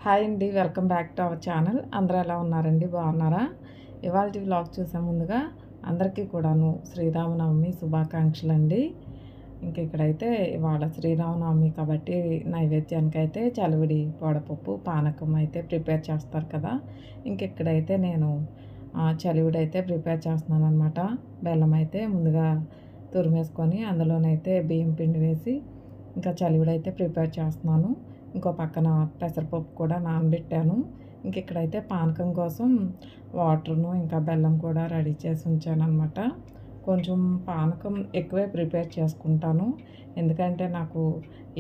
Hi అండి, welcome back to our channel. అందరూ ఎలా ఉన్నారండి? బాగున్నారా? ఇవాళ వ్లాగ్ చూసే ముందుగా అందరికీ కూడాను శ్రీరామనవమి శుభాకాంక్షలు అండి. ఇంక ఇక్కడైతే ఇవాళ శ్రీరామనవమి కాబట్టి నైవేద్యానికి అయితే చలివిడి వడపప్పు పానకం అయితే ప్రిపేర్ చేస్తారు కదా. ఇంక ఇక్కడైతే నేను చలివిడి అయితే ప్రిపేర్ చేస్తున్నాను అనమాట. బెల్లం అయితే ముందుగా తురిమేసుకొని అందులోనైతే బియ్యం పిండి వేసి ఇంకా చలివిడి అయితే ప్రిపేర్ చేస్తున్నాను. ఇంకో పక్కన పెసరపప్పు కూడా నానబెట్టాను. ఇంక ఇక్కడైతే పానకం కోసం వాటర్ను ఇంకా బెల్లం కూడా రెడీ చేసి ఉంచానన్నమాట. కొంచెం పానకం ఎక్కువే ప్రిపేర్ చేసుకుంటాను. ఎందుకంటే నాకు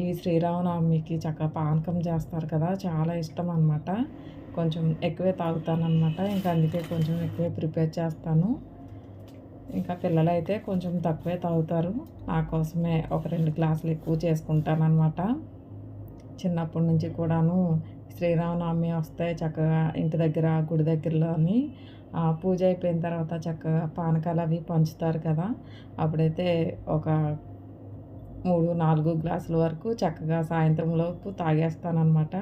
ఈ శ్రీరామనవమికి చక్కగా పానకం చేస్తారు కదా, చాలా ఇష్టం అనమాట. కొంచెం ఎక్కువే తాగుతానన్నమాట. ఇంకా అందుకే కొంచెం ఎక్కువే ప్రిపేర్ చేస్తాను. ఇంకా పిల్లలైతే కొంచెం తక్కువే తాగుతారు. నా కోసమే ఒక 2 గ్లాసులు ఎక్కువ చేసుకుంటానన్నమాట. చిన్నప్పటి నుంచి కూడాను శ్రీరామనవమి వస్తే చక్కగా ఇంటి దగ్గర గుడి దగ్గరలోని పూజ అయిపోయిన తర్వాత చక్కగా పానకాలు అవి పంచుతారు కదా. అప్పుడైతే ఒక 3-4 గ్లాసుల వరకు చక్కగా సాయంత్రంలోపు తాగేస్తానమాట.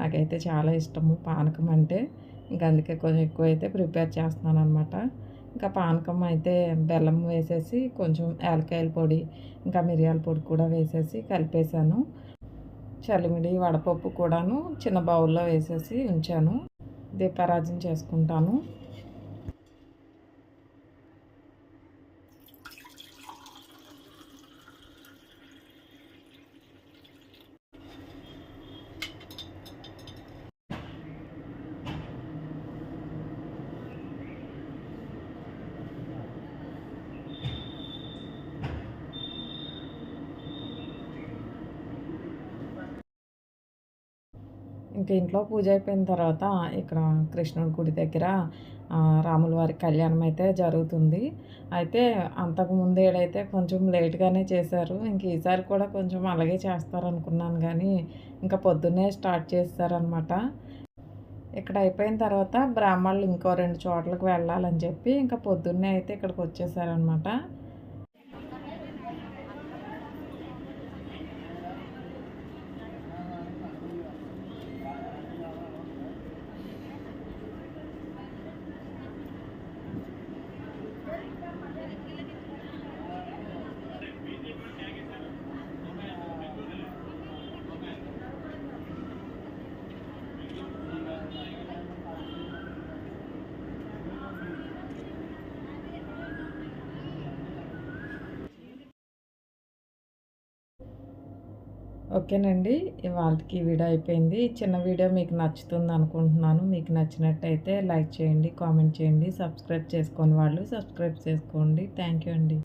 నాకైతే చాలా ఇష్టము పానకం అంటే. ఇంకా అందుకే కొంచెం ఎక్కువైతే ప్రిపేర్ చేస్తున్నాను అనమాట. ఇంకా పానకం అయితే బెల్లం వేసేసి కొంచెం యాలక్కాయల పొడి ఇంకా మిరియాల పొడి కూడా వేసేసి కలిపేసాను. చలిమిడి వడపప్పు కూడాను చిన్న బౌల్లో వేసేసి ఉంచాను. దీపారాజన చేసుకుంటాను. ఇంకా ఇంట్లో పూజ అయిపోయిన తర్వాత ఇక్కడ కృష్ణుడి గుడి దగ్గర రాముల వారి కళ్యాణం అయితే జరుగుతుంది. అయితే అంతకుముందు ఏడైతే కొంచెం లేట్గానే చేశారు. ఇంక ఈసారి కూడా కొంచెం అలాగే చేస్తారనుకున్నాను కానీ ఇంకా పొద్దున్నే స్టార్ట్ చేస్తారనమాట. ఇక్కడ అయిపోయిన తర్వాత బ్రాహ్మణులు ఇంకో 2 చోట్లకు వెళ్ళాలని చెప్పి ఇంకా పొద్దున్నే అయితే ఇక్కడికి వచ్చేసారనమాట. ఓకేనండి, ఇవాళకి వీడియో అయిపోయింది. చిన్న వీడియో మీకు నచ్చుతుంది అనుకుంటున్నాను. మీకు నచ్చినట్టయితే లైక్ చేయండి, కామెంట్ చేయండి, సబ్స్క్రైబ్ చేసుకోని వాళ్ళు సబ్స్క్రైబ్ చేసుకోండి. థ్యాంక్ యూ అండి.